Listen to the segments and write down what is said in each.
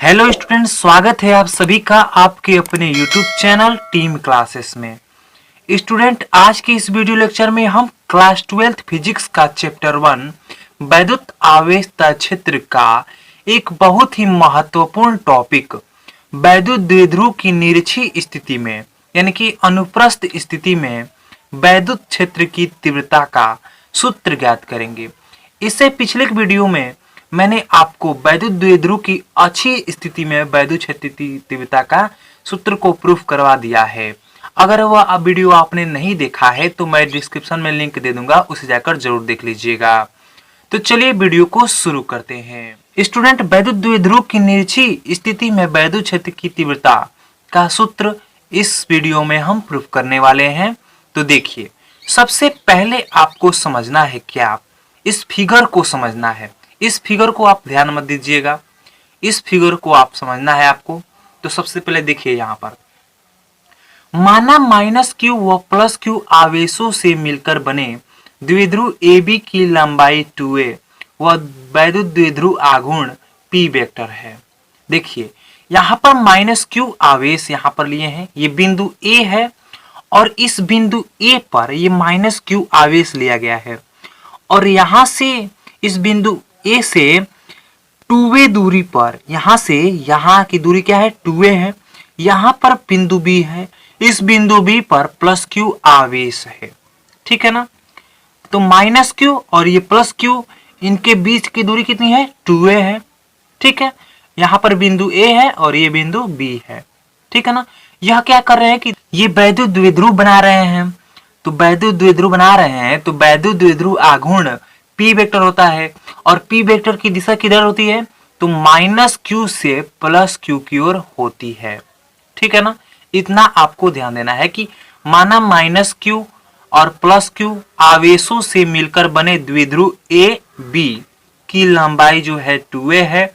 Hello student, स्वागत है आप सभी का आपके अपने यूट्यूब चैनल टीम क्लासेस में। स्टूडेंट, आज के इस वीडियो लेक्चर में हम क्लास 12 फिजिक्स का चैप्टर 1 वैद्युत आवेशता क्षेत्र का एक बहुत ही महत्वपूर्ण टॉपिक वैद्युत द्विध्रुव की निरक्षीय स्थिति में यानी कि अनुप्रस्थ स्थिति में वैद्युत क्षेत्र की तीव्रता का सूत्र ज्ञात करेंगे। इससे पिछले वीडियो में मैंने आपको वैद्युत द्विध्रुव की अच्छी स्थिति में वैद्युत क्षेत्र की तीव्रता का सूत्र को प्रूफ करवा दिया है। अगर वह वीडियो आपने नहीं देखा है तो मैं डिस्क्रिप्शन में लिंक दे दूंगा, उसे जाकर जरूर देख लीजिएगा। तो चलिए वीडियो को शुरू करते हैं। स्टूडेंट, वैद्युत द्विध्रुव की निरक्षीय स्थिति में वैद्युत क्षेत्र की तीव्रता का सूत्र इस वीडियो में हम प्रूफ करने वाले हैं। तो देखिए, सबसे पहले आपको समझना है क्या, इस फिगर को समझना है। इस फिगर को आप ध्यान मत दीजिएगा, इस फिगर को आप समझना है आपको। तो सबसे पहले देखिए, यहां पर माना -q व +q आवेशों से मिलकर बने द्विध्रुव AB की लंबाई 2a व वैद्युत द्विध्रुव आघूर्ण P वेक्टर है। देखिए, यहां पर -q आवेश यहां पर लिए हैं, ये बिंदु A है और इस बिंदु A पर ये -q आवेश लिया गया है और यहां से इस बिंदु A से 2a दूरी पर, यहां से यहां की दूरी क्या है, 2a है। यहां पर बिंदु B है, इस बिंदु B पर +q आवेश है। ठीक है ना। तो -q और ये +q, इनके बीच की दूरी कितनी है, 2a है। ठीक है, यहां पर बिंदु A है और ये बिंदु B है। ठीक है ना। यह क्या कर रहे हैं कि ये वैद्युत द्विध्रुव बना रहे हैं। तो वैद्युत द्विध्रुव बना रहे हैं तो वैद्युत द्विध्रुव आघूर्ण P वेक्टर होता है और P वेक्टर की दिशा किधर होती है, तो -q से +q की ओर होती है। ठीक है ना। इतना आपको ध्यान देना है कि माना -q और +q आवेशों से मिलकर बने द्विध्रुव AB की लंबाई जो है 2a है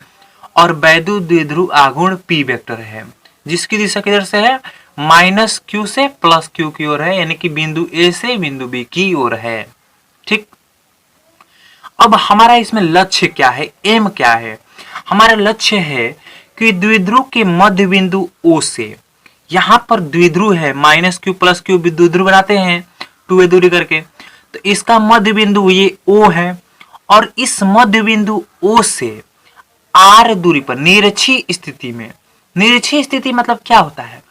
और वैद्युत द्विध्रुव आघूर्ण P वेक्टर है, जिसकी दिशा किधर से है, -q से +q की ओर है, यानी कि बिंदु A से बिंदु B की ओर है। ठीक। अब हमारा इसमें लक्ष्य क्या है, एम क्या है। हमारा लक्ष्य है कि द्विध्रुव के मध्य बिंदु O से, यहां पर द्विध्रुव है, -q +q द्विध्रुव बनाते हैं 2a दूरी करके, तो इसका मध्य बिंदु ये O है और इस मध्य बिंदु O से r दूरी पर निरक्षीय स्थिति में, निरक्षीय स्थिति मतलब क्या होता है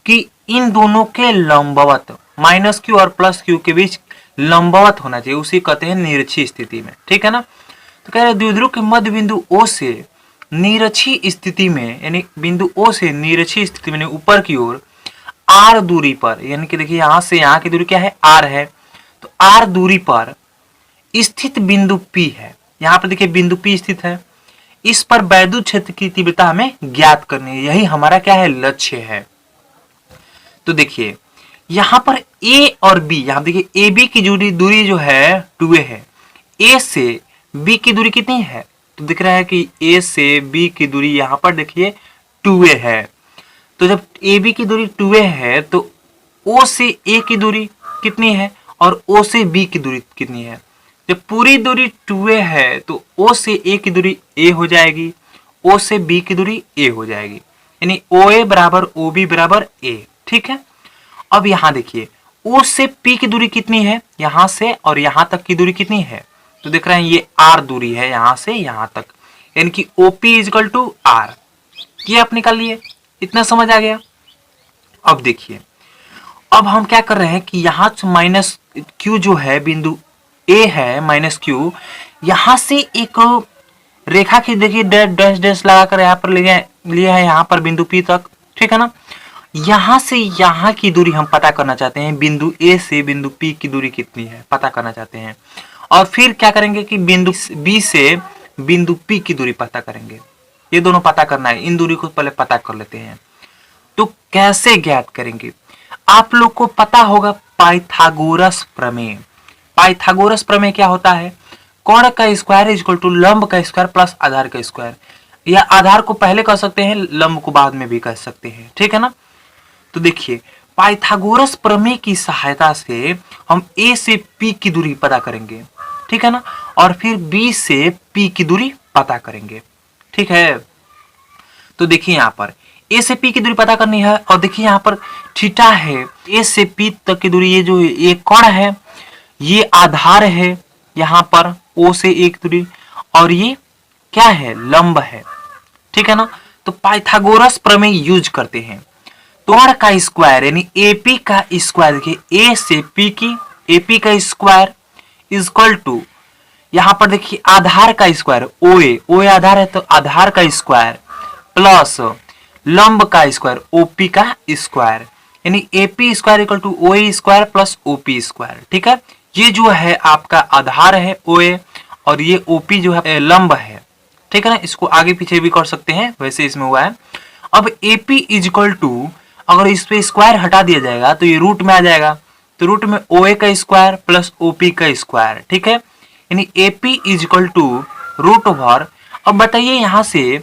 कि इन दोनों के लंबवत, -q और +q के बीच लंबवत होना चाहिए, उसी कहते हैं निरक्षीय स्थिति में। ठीक है ना। तो कह रहे द्विध्रुव के मध्य बिंदु O से निरक्षीय स्थिति में, यानी बिंदु O से निरक्षीय स्थिति में ऊपर की ओर r दूरी पर, यानी कि देखिए यहां से यहां की दूरी क्या है, r है, तो r दूरी पर स्थित बिंदु P है। यहां पर देखिए बिंदु P स्थित है, इस पर वैद्युत क्षेत्र की तीव्रता हमें ज्ञात करनी है, यही हमारा क्या है, लक्ष्य है। तो देखिए यहां पर A और B, यहां देखिए AB की दूरी जो है 2a है, A से B की दूरी कितनी है, तो दिख रहा है कि A से B की दूरी यहां पर देखिए 2a है। तो जब AB की दूरी 2a है तो O से A की दूरी कितनी है और O से B की दूरी कितनी है। जब पूरी दूरी 2a है तो O से A की दूरी A हो जाएगी, O से B की दूरी A हो जाएगी, यानी OA बराबर OB बराबर A। ठीक है। अब यहां देखिए O से P की दूरी कितनी है, यहां से और यहां तक की दूरी कितनी है, तो देख रहे हैं ये R दूरी है यहां से यहां तक, यानी कि OP इक्वल टू R। ये आप निकाल लिए, इतना समझ आ गया। अब देखिए, अब हम क्या कर रहे हैं कि यहां -q जो है बिंदु A है, -q, यहां से एक रेखा की देखिए डैश डैश लगाकर यहां पर लिया है यहां पर बिंदु P तक। ठीक है ना। यहां से यहां की दूरी हम पता करना चाहते हैं, बिंदु A से बिंदु P की दूरी कितनी है पता करना चाहते हैं, और फिर क्या करेंगे कि बिंदु B से बिंदु P की दूरी पता करेंगे। ये दोनों पता करना है, इन दूरी को पहले पता कर लेते हैं। तो कैसे ज्ञात करेंगे, आप लोग को पता होगा पाइथागोरस प्रमेय। पाइथागोरस प्रमेय क्या होता है, कोण का स्क्वायर इक्वल टू लंब का स्क्वायर प्लस आधार का स्क्वायर, या आधार को पहले कह सकते हैं, लंब को बाद में भी कह सकते हैं। ठीक है ना। तो देखिए पाइथागोरस प्रमेय की सहायता से हम A से P की दूरी पता करेंगे। ठीक है ना। और फिर B से P की दूरी पता करेंगे। ठीक है। तो देखिए यहाँ पर ए से पी की दूरी पता करनी है, और देखिए यहाँ पर थीटा है, ए से पी तक की दूरी, ये जो ये कोण है ये आधार है यहाँ पर ओ से एक दूरी, और ये क्या है, लंब है, ठीक है ना। तो पाइथागोरस प्रमेय यूज करते हैं। कोण का स्क्वायर यानी एपी का स्क्वायर, देखिए ए से पी की एपी का स्क्वायर इक्वल टू, यहां पर देखिए आधार का स्क्वायर ओए आधार है तो आधार का स्क्वायर प्लस लंब का स्क्वायर ओपी का स्क्वायर, यानी एपी स्क्वायर इक्वल टू ओए स्क्वायर प्लस ओपी स्क्वायर, ठीक है। ये जो है आपका आधार है ओए, और ये ओपी जो है लंब है, ठीक है ना। इसको आगे पीछे भी कर सकते हैं, वैसे इसमें हुआ है। अब एपी इज इक्वल टू, अगर इस पे स्क्वायर हटा दिया जाएगा तो ये रूट में आ जाएगा, तो रूट में ओए का स्क्वायर प्लस ओपी का स्क्वायर, ठीक है, यानी AP is equal to root over. अब बताइए यहां से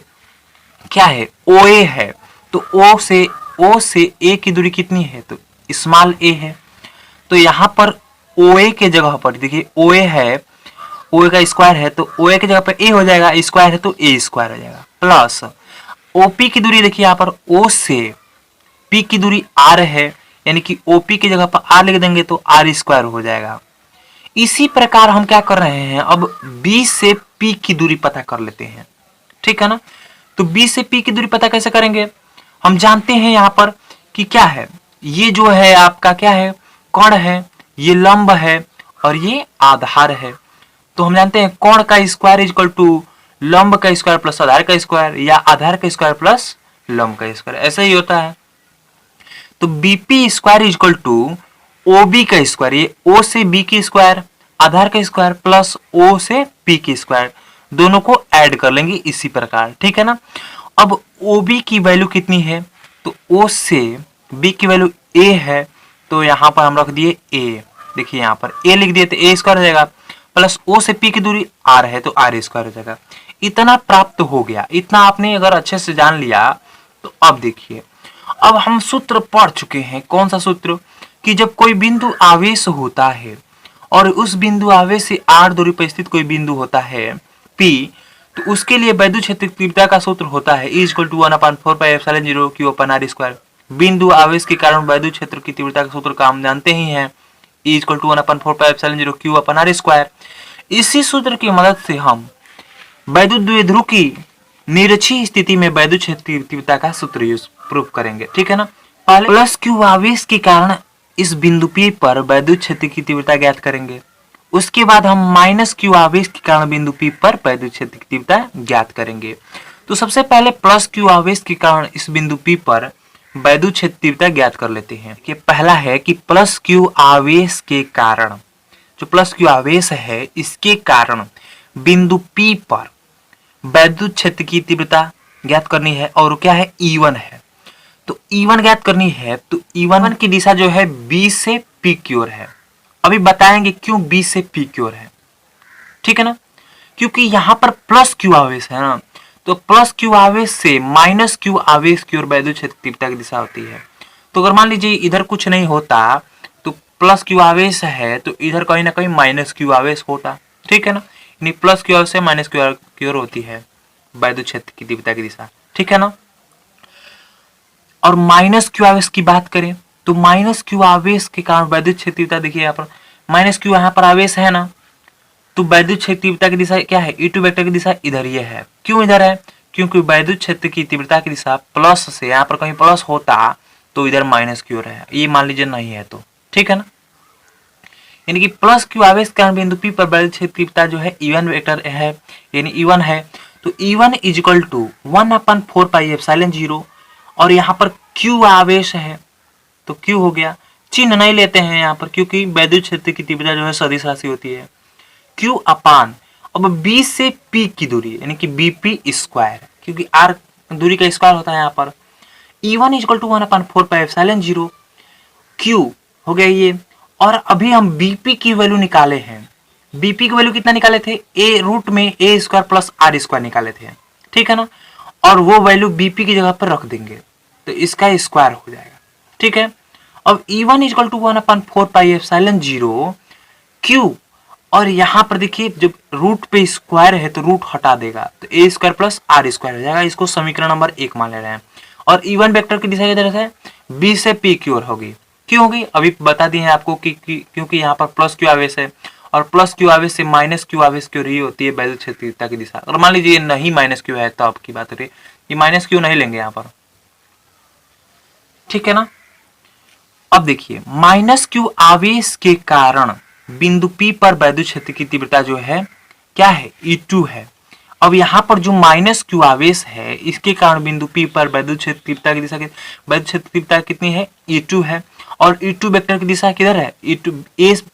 क्या है, ओए है, तो ओ से ए की दूरी कितनी है, तो स्मॉल ए है, तो यहां पर ओए के जगह पर देखिए ओए है, ओए का स्क्वायर है तो ओए की जगह पर ए हो जाएगा, स्क्वायर है तो ए स्क्वायर हो जाएगा, प्लस ओपी की दूरी देखिए यहाँ पर ओ से पी की दूरी आर है, यानी कि ओपी की जगह पर आर लिख देंगे तो आर स्क्वायर हो जाएगा। इसी प्रकार हम क्या कर रहे हैं, अब बी से पी की दूरी पता कर लेते हैं, ठीक है ना। तो बी से पी की दूरी पता कैसे करेंगे, हम जानते हैं यहाँ पर कि क्या है, ये जो है आपका क्या है, कोण है, ये लंब है और ये आधार है। तो हम जानते हैं कोण का स्क्वायर इज इक्वल टू लंब का स्क्वायर प्लस आधार का स्क्वायर, या आधार का स्क्वायर प्लस लंब का स्क्वायर, ऐसा ही होता है। तो BP square is equal to OB का स्क्वायर, ये ओ से बी की स्क्वायर आधार का स्क्वायर प्लस ओ से पी की स्क्वायर, दोनों को ऐड कर लेंगे इसी प्रकार, ठीक है ना। अब ओबी की वैल्यू कितनी है, तो ओ से बी की वैल्यू ए है, तो यहां पर हम रख दिए ए, देखिए यहां पर ए लिख दिए तो ए स्क्वायर हो जाएगा, प्लस ओ से पी की दूरी आर है तो आर स्क्वायर हो जाएगा। इतना प्राप्त हो गया, इतना आपने अगर अच्छे से जान लिया तो अब देखिए, अब हम सूत्र पढ़ चुके हैं। कौन सा सूत्र, कि जब कोई बिंदु आवेश होता है और उस बिंदु आवेश से r दूरी पर स्थित कोई बिंदु होता है P, तो उसके लिए वैद्युत क्षेत्र की तीव्रता का सूत्र होता है E = 1/4πε0 Q/r²। बिंदु आवेश के कारण वैद्युत क्षेत्र की तीव्रता का सूत्र का हम जानते ही हैं, E = 1/4πε0 Q/r²। इसी सूत्र की मदद से हम वैद्युत द्विध्रुव की निरक्षीय स्थिति में वैद्युत क्षेत्र की तीव्रता का सूत्र यूज प्रूफ करेंगे, ठीक है ना। पहले प्लस Q आवेश के कारण इस बिंदु P पर वैद्युत क्षेत्र की तीव्रता ज्ञात करेंगे, उसके बाद हम माइनस Q आवेश के कारण बिंदु P पर वैद्युत क्षेत्र की तीव्रता ज्ञात करेंगे। तो सबसे पहले प्लस Q आवेश के कारण इस बिंदु P पर वैद्युत क्षेत्र तीव्रता ज्ञात कर लेते हैं। कि पहला है कि प्लस Q आवेश के कारण, जो प्लस Q आवेश है इसके कारण बिंदु P पर वैद्युत क्षेत्र की तीव्रता ज्ञात करनी है, और क्या है, E1 है। तो E1 ज्ञात करनी है, तो E1 की दिशा जो है B से P की ओर है। अभी बताएंगे क्यों B से P की ओर है, ठीक है ना, क्योंकि यहां पर प्लस Q आवेश है ना, तो प्लस Q आवेश से माइनस Q आवेश की ओर वैद्युत क्षेत्र तीव्रता की दिशा होती है। तो अगर मान लीजिए इधर कुछ नहीं होता तो प्लस Q आवेश है, तो इधर कहीं ना कहीं माइनस Q आवेश होता, ठीक है ना, यानी प्लस Q आवेश से माइनस Q की ओर होती है वैद्युत क्षेत्र की तीव्रता की दिशा, ठीक है ना। और माइनस Q आवेश की बात करें तो माइनस Q आवेश के कारण वैद्युत क्षेत्र तीव्रता देखिए यहाँ पर माइनस Q यहाँ पर आवेश है ना, तो वैद्युत क्षेत्र तीव्रता की दिशा क्या है, E2 वेक्टर की दिशा इधर ये है। क्यों इधर है, क्योंकि वैद्युत क्षेत्र की तीव्रता की दिशा प्लस से, यहाँ पर कहीं प्लस होता तो इधर माइनस की ओर है, ये मान लीजिए नहीं है तो, ठीक है ना। यानी कि प्लस Q आवेश के कारण बिंदु P पर वैद्युत क्षेत्र तीव्रता जो है E1 वेक्टर है, यानी E1 है। तो E1 = 1/4πε0, और यहाँ पर Q आवेश है तो Q हो गया, चिन्ह नहीं लेते हैं यहाँ पर क्योंकि वैद्युत क्षेत्र की तीव्रता जो है सदिश राशि होती है। Q अपान, अब B से P की दूरी यानी कि BP², क्योंकि R दूरी का स्क्वायर होता है यहाँ पर। E1 = 1/4πε0 Q हो गया ये, और अभी हम BP की वैल्यू निकाले हैं। BP की वैल्यू कितना निकाले थे, A रूट में A² प्लस R² निकाले थे, ठीक है ना, और वो वैल्यू BP की जगह पर रख देंगे तो इसका स्क्वायर हो जाएगा, ठीक है। अब E1 = 1/4πε0 Q और यहाँ पर देखिए जब रूट पे स्क्वायर है तो रूट हटा देगा, तो ए स्क्वायर प्लस आर स्क्वायर हो जाएगा। इसको समीकरण नंबर 1 मान ले रहे हैं। और इवन वेक्टर की दिशा की तरफ से बी से पी की ओर होगी। क्यों होगी अभी बता दिए हैं आपको कि क्योंकि यहाँ पर प्लस क्यू आवेश है और प्लस क्यू आवेश से माइनस क्यू आवेश की ओर ही होती है वैद्युत क्षेत्रीयता की दिशा। अगर मान लीजिए नहीं माइनस क्यू है तो आपकी बात हो रही है, ये माइनस क्यू नहीं लेंगे यहाँ पर, ठीक है ना। अब देखिए माइनस क्यू आवेश के कारण बिंदु P पर वैद्युत क्षेत्र की तीव्रता जो है क्या है, E2 है। अब यहाँ पर जो माइनस क्यू आवेश है इसके कारण बिंदु P पर वैद्युत क्षेत्र तीव्रता की दिशा वैद्युत क्षेत्र तीव्रता कितनी है, E2 है। और E2 वेक्टर की दिशा किधर है, E2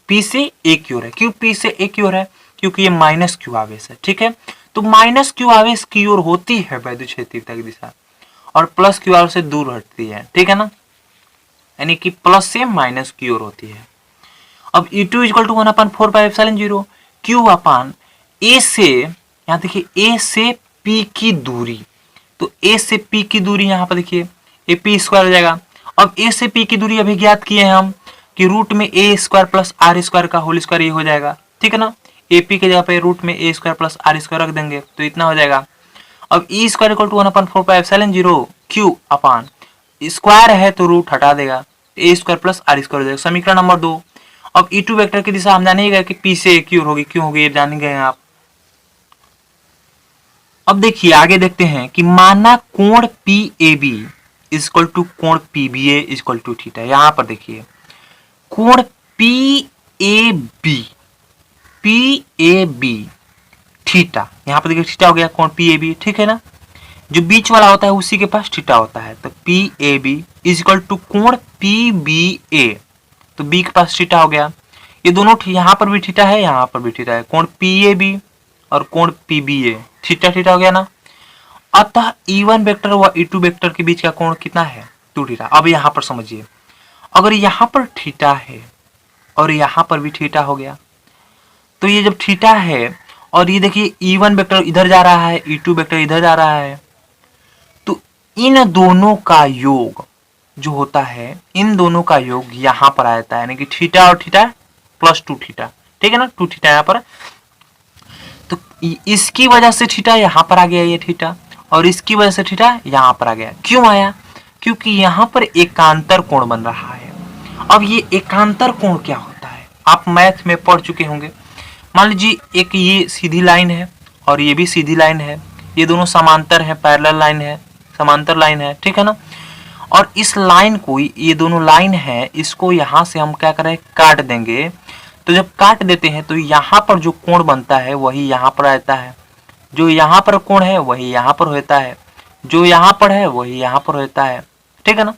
P से A की ओर है। क्यों P से A की ओर है, क्योंकि ये माइनस क्यू आवेश है, ठीक है। तो माइनस क्यू आवेश की ओर होती है वैद्युत क्षेत्र तीव्रता की दिशा और प्लस क्यू आवेश से दूर हटती है, ठीक है ना, यानी कि प्लस से माइनस की ओर होती है। अब E2 equal to 1/4πε0 Q upon A से, यहाँ देखिए A से P की दूरी, तो A से P की दूरी यहाँ पर देखिए ए पी स्क्वायर हो जाएगा। अब A से P की दूरी अभी ज्ञात किए हैं हम कि रूट में a square plus r square का होल स्क्वायर ये हो जाएगा, ठीक है ना। ए पी के जगह पे रूट में a square plus r square रख देंगे तो इतना हो जाएगा। अब e square equal to 1/4πε0 Q upon square है तो रूट हटा देगा, a square plus r square हो जाएगा। समीकरण नंबर 2। अब E2 वेक्टर की दिशा हम जाने गए कि P से A की ओर होगी, क्यों होगी ये जान गए आप। अब देखिए आगे देखते हैं कि माना कोण PAB इक्वल टू कोण PBA इक्वल टू थीटा। यहां पर देखिए कोण PAB थीटा, यहां पर देखिए थीटा हो गया कोण PAB, ठीक है ना। जो बीच वाला होता है उसी के पास थीटा होता है, तो PAB इक्वल टू कोण PBA, तो बी के पास थीटा हो गया। ये दोनों यहाँ पर भी थीटा है, यहाँ पर भी थीटा है, कोण PAB और कोण PBA थीटा थीटा हो गया ना। अतः E1 वेक्टर व E2 वेक्टर के बीच का कोण कितना है, 2 थीटा। अब यहाँ पर समझिए अगर यहाँ पर थीटा है और यहाँ पर भी थीटा हो गया, तो ये जब थीटा है और ये देखिए E1 वेक्टर इधर जा रहा है, E2 वेक्टर इधर जा रहा है, तो इन दोनों का योग जो होता है, इन दोनों का योग यहां पर आ जाता है, यानी कि थीटा और थीटा प्लस 2 थीटा, ठीक है ना। 2 थीटा यहां पर, तो इसकी वजह से थीटा यहां पर आ गया ये थीटा, और इसकी वजह से थीटा यहां पर आ गया। क्यों आया, क्योंकि यहां पर एकांतर कोण बन रहा है। अब ये एकांतर कोण क्या होता है आप मैथ में पढ़ चुके होंगे। मान लीजिए एक ये सीधी लाइन है और ये भी सीधी लाइन है, ये दोनों समांतर है, पैरेलल लाइन है, समांतर लाइन है, ठीक है ना। और इस लाइन को, ये दोनों लाइन है, इसको यहां से हम क्या करें, काट देंगे। तो जब काट देते हैं तो यहां पर जो कोण बनता है वही यहां पर रहता है, जो यहां पर कोण है वही यहां पर होता है, जो यहां पर है वही यहां पर होता है, ठीक है ना।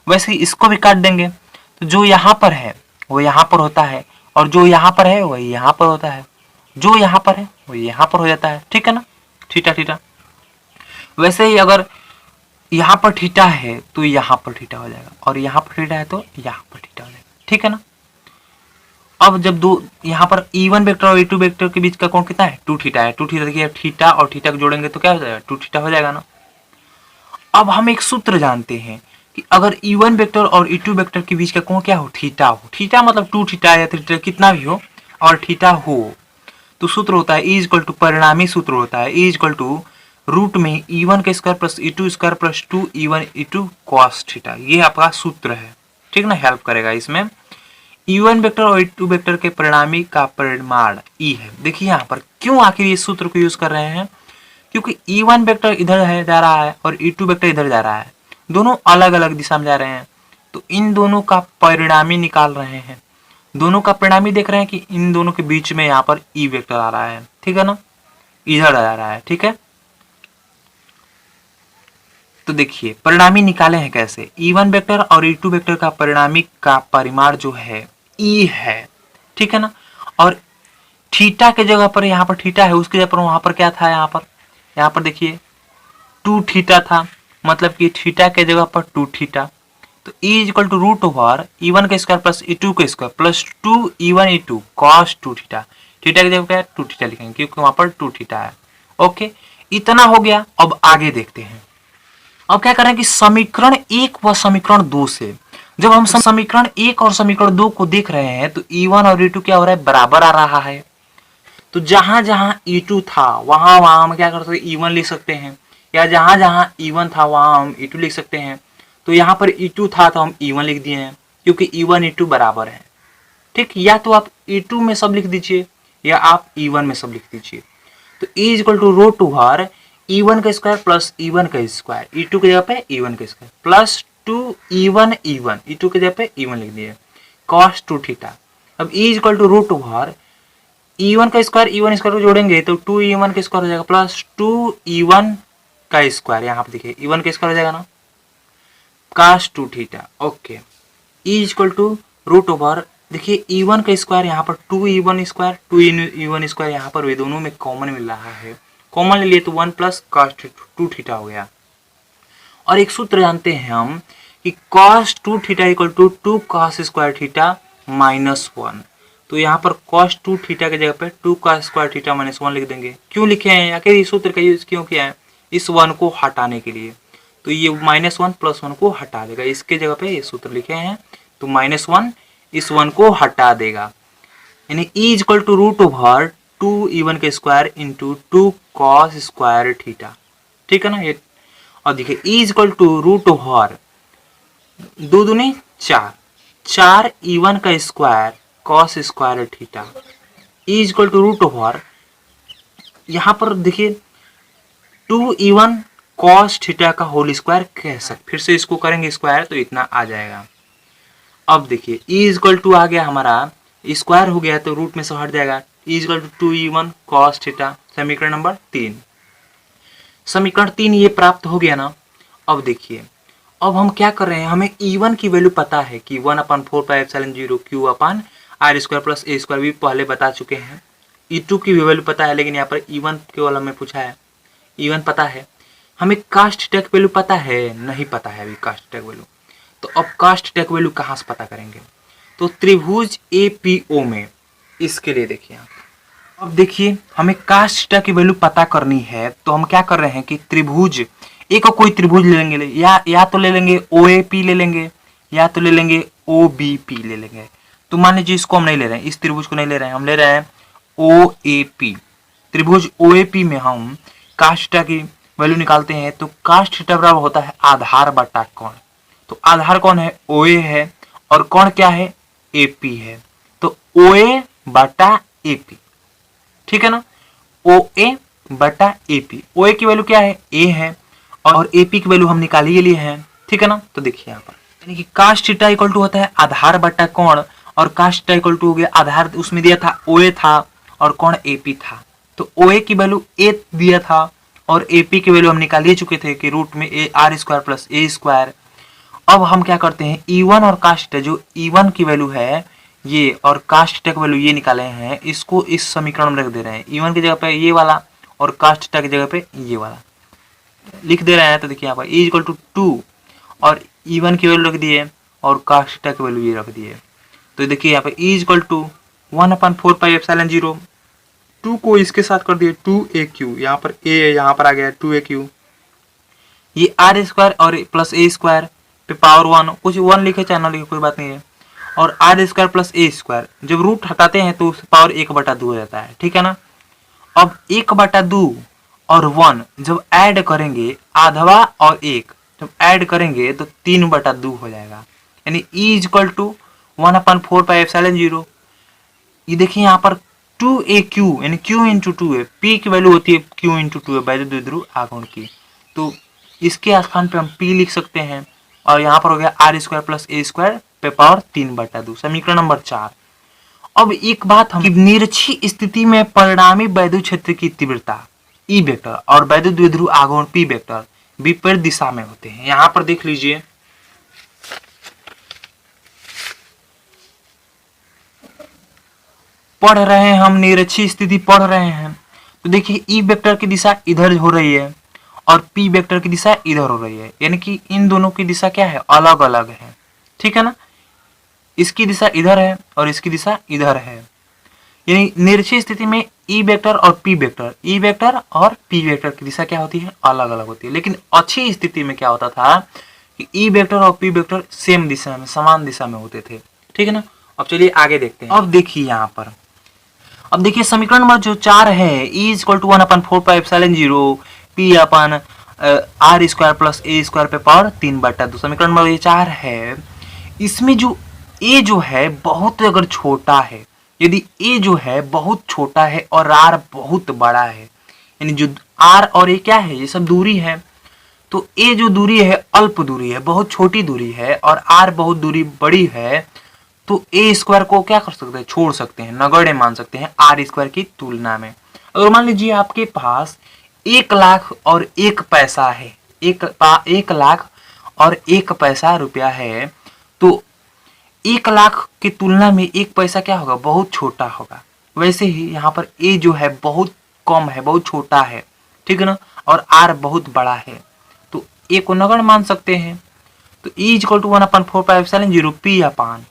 वैसे इसको भी काट देंगे तो जो यहां पर है वो यहां पर होता है और जो यहां पर है वही यहां पर होता है, जो यहां पर है वही यहां पर हो जाता है, ठीक है ना, थीटा थीटा। वैसे ही अगर यहाँ पर थीटा है तो यहाँ पर थीटा हो जाएगा और यहाँ पर थीटा है तो यहाँ पर थीटा हो जाएगा, ठीक है ना। अब जब दो यहाँ पर E1 वेक्टर और E2 वेक्टर के बीच का कोण कितना है, 2 थीटा है। 2 थीटा देखिए थीटा और थीटा को जोड़ेंगे तो क्या हो जाएगा, 2 थीटा हो जाएगा ना। अब हम एक सूत्र जानते हैं कि अगर E1 वेक्टर और E2 वेक्टर के बीच का कोण क्या हो, थीटा हो। थीटा मतलब 2 थीटा या 3 थीटा कितना भी हो और थीटा हो, तो सूत्र होता है E इक्वल टू, परिणामी सूत्र होता है E इक्वल टू रूट में E1 का square plus E2 square plus 2 E1 E2 cos theta. ये आपका सूत्र है, ठीक ना, हेल्प करेगा इसमें। E1 वेक्टर और E2 वेक्टर के परिणामी का परिमाण E है। देखिए यहाँ पर क्यों आखिर इस सूत्र को यूज कर रहे हैं, क्योंकि E1 वेक्टर इधर है जा रहा है और E2 वेक्टर इधर जा रहा है, दोनों अलग अलग दिशा में जा रहे हैं, तो इन दोनों का परिणामी निकाल रहे हैं। दोनों का परिणामी देख रहे हैं कि इन दोनों के बीच में यहाँ पर E वेक्टर आ रहा है, ठीक है ना, इधर आ रहा है, ठीक है। तो देखिए परिणामी निकाले हैं कैसे, E1 वेक्टर और E2 वेक्टर का परिणामी का परिमाण जो है E है, ठीक है ना। और थीटा के जगह पर यहाँ पर थीटा है, उसके जगह पर वहां पर क्या था, यहाँ पर देखिए 2 थीटा था, मतलब कि थीटा के जगह पर 2 थीटा। तो E equal to root over E1 का स्क्वायर प्लस E2 का square plus 2 E1 E2 cos 2 theta. Theta की जगह क्या है, 2 थीटा लिखेंगे क्योंकि वहां पर 2 थीटा है। ओके, इतना हो गया। अब आगे देखते हैं। अब क्या करें कि समीकरण 1 व समीकरण 2 से जब हम समीकरण 1 और समीकरण 2 को देख रहे हैं तो E1 और E2 क्या हो रहा है, बराबर आ रहा है, तो जहां जहां E2 था वहां वहां हम क्या कर सकते हैं, E1 लिख सकते हैं, या जहां जहां E1 था वहां हम E2 लिख सकते हैं। तो यहाँ पर E2 था तो हम E1 लिख दिए हैं, क्योंकि E1 E2 बराबर है। ठीक, या तो आप E2 में सब लिख दीजिए या आप E1 में सब लिख दीजिए। तो E is equal to root over E1 का स्क्वायर प्लस E1 का स्क्वायर, E2 की जगह पे E1 का square plus 2 E1 E1, E2 की जगह पे E1 लिख दिए, cos 2 थीटा। अब E is equal to root over E1 का स्क्वायर E1 स्क्वायर को जोड़ेंगे तो 2 E1 का स्क्वायर हो जाएगा प्लस 2 E1 का स्क्वायर, यहाँ पे देखिए E1 का स्क्वायर हो जाएगा ना, cos 2 थीटा। Okay, E is equal to root over, देखिए E1 का स्क्वायर यहाँ पर 2 E1 स्क्वायर, 2 E1 स्क्वायर यहाँ पर वे दोनों में कॉमन मिल रहा है, कॉमन ले लिए तो 1 प्लस cos 2 थीटा हो गया। और एक सूत्र जानते हैं हम कि cos 2 theta equal to 2 cos square theta minus 1। तो यहाँ पर cos 2 थीटा की जगह पे 2 cos स्क्वायर थीटा माइनस 1 लिख देंगे। क्यों लिखे हैं, आखिर इस सूत्र का यूज क्यों किया है, इस 1 को हटाने के लिए। तो ये माइनस 1 प्लस 1 को हटा देगा, इसके जगह पे ये सूत्र लिखे हैं, तो माइनस 1 इस 1 को हटा देगा, यानी E equal to root over 2 E1 के square into 2 cos square theta. ठीक है ना ये, और देखिए E equal to root over 2 दूनी 4, 4 E1 का square cos square theta, E equal to root over, यहाँ पर देखिए 2 E1 cos थीटा का होल स्क्वायर कह सकते, फिर से इसको करेंगे स्क्वायर तो इतना आ जाएगा। अब देखिए E इक्वल टू आ गया हमारा, स्क्वायर हो गया तो रूट में से हट जाएगा, E equal to 2 E1 cos theta, समीकरण नंबर 3। समीकरण 3 ये प्राप्त हो गया ना। अब देखिए अब हम क्या कर रहे हैं, हमें E1 की वैल्यू पता है कि 1/4πε0 Q upon R square plus A square भी पहले बता चुके हैं। E2 की भी वैल्यू पता है, लेकिन यहाँ पर E1 केवल हमें पूछा है, E1 पता है। हमें कास्ट टेक वैल्यू पता है, नहीं पता है अभी कास्ट टेक वैल्यू। तो अब कास्ट टेक वैल्यू कहाँ से पता करेंगे, तो त्रिभुज APO में, इसके लिए देखिए अब देखिए हमें कास्ट टेक की वैल्यू पता करनी है, तो हम क्या कर रहे हैं कि त्रिभुज एक कोई त्रिभुज ले लेंगे, या तो ले लेंगे OAP ले लेंगे, या तो ले लेंगे OBP ले लेंगे। तो मान लीजिए इसको हम नहीं ले रहे हैं, इस त्रिभुज को नहीं ले रहे हैं, हम ले रहे हैं OAP। त्रिभुज OAP में हम कास्ट थीटा की वैल्यू निकालते हैं, तो कास्ट थीटा बराबर होता है आधार बटा कोण। तो आधार कौन है, OA है, और कोण क्या है, AP है। तो OA बटा AP, ठीक है ना, OA बटा AP। OA की वैल्यू क्या है, A है, और AP की वैल्यू हम निकाल ही लिए हैं, ठीक है ना। तो देखिए यहाँ पर यानी कि कास्ट थीटा इक्वल टू होता है आधार बटा कोण, और कास्ट थीटा इक्वल टू हो गया आधार उसमें दिया था OA था और कोण AP था। तो OA की वैल्यू A दिया था और AP की वैल्यू हम निकाल ही चुके थे कि रूट में R square plus A square. अब हम क्या करते हैं, E1 और कास्ट थीटा, जो E1 की वैल्यू है ये और कास्ट थीटा की वैल्यू ये निकाले हैं, इसको इस समीकरण में रख दे रहे हैं। E1 की जगह पे ये वाला और कास्ट थीटा की जगह पे ये वाला लिख दे रहे हैं। तो देखिए यहाँ पर E इक्वल टू 2 और E1 की वैल्यू रख दिए और कास्ट थीटा की वैल्यू ये रख दिए। तो देखिए यहाँ पर E इक्वल टू 1/4πε0, 2 को इसके साथ कर दिए 2AQ, यहाँ पर A यहाँ पर आ गया 2AQ, ये R स्क्वायर और प्लस A स्क्वायर पे पावर 1, कुछ 1 लिखे चाहे ना लिखे कोई बात नहीं है, और R square plus A square, जब रूट हटाते हैं तो पावर 1/2 हो जाता है, ठीक है ना। अब 1/2 और 1 जब ऐड करेंगे, आधवा और 1 जब ऐड करेंगे तो 3/2 हो जाएगा, यानी E इक्वल टू 1/4πε0। ये देखिए यहाँ पर 2AQ यानी Q इंटू 2 है, P की वैल्यू होती है Q इंटू 2 है, वैद्युत द्विध्रुव आघूर्ण की। तो इसके स्थान पे हम P लिख सकते हैं, और यहाँ पर हो गया R square plus A square पे पावर 3/2, समीकरण नंबर 4। अब एक बात हम, निरक्षी स्थिति में परिणामी वैद्युत क्षेत्र की तीव्रता E वेक्टर और वैद्युत द्विध्रुव आघूर्ण P वेक्टर विपरीत दिशा में होते हैं। यहाँ पर देख लीजिए, पढ़ रहे हैं हम, निरक्षी स्थिति पढ़ रहे हैं, तो देखिए E वेक्टर की दिशा इधर हो रही है और P वेक्टर की दिशा इधर हो रही है, यानी कि इन दोनों की दिशा क्या है, अलग अलग है, ठीक है ना। इसकी दिशा इधर है और इसकी दिशा इधर है, यानी निरक्षी स्थिति में E वेक्टर और P वेक्टर, E वेक्टर और P वेक्टर की दिशा क्या होती है, अलग अलग होती है। लेकिन अच्छी स्थिति में क्या होता था कि E वेक्टर और P वेक्टर सेम दिशा में, समान दिशा में होते थे, ठीक है ना। अब चलिए आगे देखते हैं। अब देखिए यहाँ पर, अब देखिए समीकरण नंबर जो 4 है, E equal to 1/4πε0 P upon r square plus a square पे पावर 3/2। समीकरण नंबर ये 4 है। इसमें जो ए जो है बहुत अगर छोटा है, यदि ए जो है बहुत छोटा है और आर बहुत बड़ा है, यानी जो आर और ए क्या है, ये सब दूरी है, तो ए जो दूरी है अल्प दूरी है, बहुत छोटी दूरी है, और आर बहुत दूरी बड़ी है, तो ए स्क्वायर को क्या कर सकते हैं, छोड़ सकते हैं, नगण्य मान सकते हैं आर स्क्वायर की तुलना में। अगर मान लीजिए आपके पास 1,00,000 और 1 पैसा है, 1,00,000 और 1 पैसा रुपया है, तो 1,00,000 की तुलना में 1 पैसा क्या होगा, बहुत छोटा होगा। वैसे ही यहाँ पर ए जो है बहुत कम है, बहुत छोटा है, ठीक है ना, और आर बहुत बड़ा है, तो ए को नगण्य मान सकते हैं। तो E equal to 1/4πε0 P upon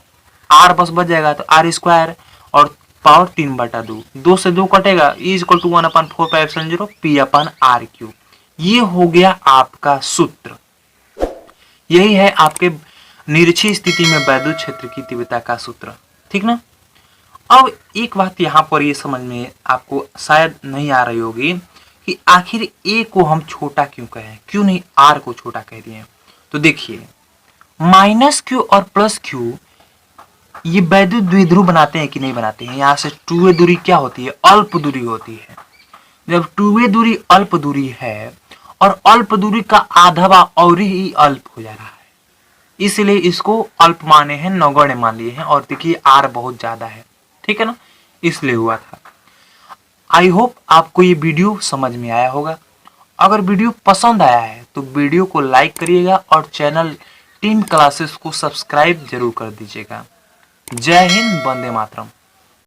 r बस बच जाएगा, तो आर स्क्वायर और पावर 3/2, 2 से 2 कटेगा, E equal to 1/4πε0 P upon r cube. ये हो गया आपका सूत्र। यही है आपके निरक्षीय स्थिति में वैद्युत क्षेत्र की तीव्रता का सूत्र, ठीक ना। अब एक बात यहाँ पर ये समझ में आपको शायद नहीं आ रही होगी कि आखिर ए को हम छोटा क्यों कहें, क्यों नहीं आर को छोटा कह दिए। तो देखिए माइनस क्यू और प्लस क्यू ये वैद्युत द्विध्रुव बनाते हैं कि नहीं बनाते हैं। यहाँ से टू वे दूरी क्या होती है, अल्प दूरी होती है। जब टू वे दूरी अल्प दूरी है और अल्प दूरी का आधा और ही अल्प हो जा रहा है, इसलिए इसको अल्प माने हैं, नगण्य मान लिए हैं। और देखिए आर बहुत ज्यादा है, ठीक है ना, इसलिए हुआ था। आई होप आपको ये वीडियो समझ में आया होगा। अगर वीडियो पसंद आया है तो वीडियो को लाइक करिएगा और चैनल टीम क्लासेस को सब्सक्राइब जरूर कर दीजिएगा। जय हिंद, वंदे मातरम।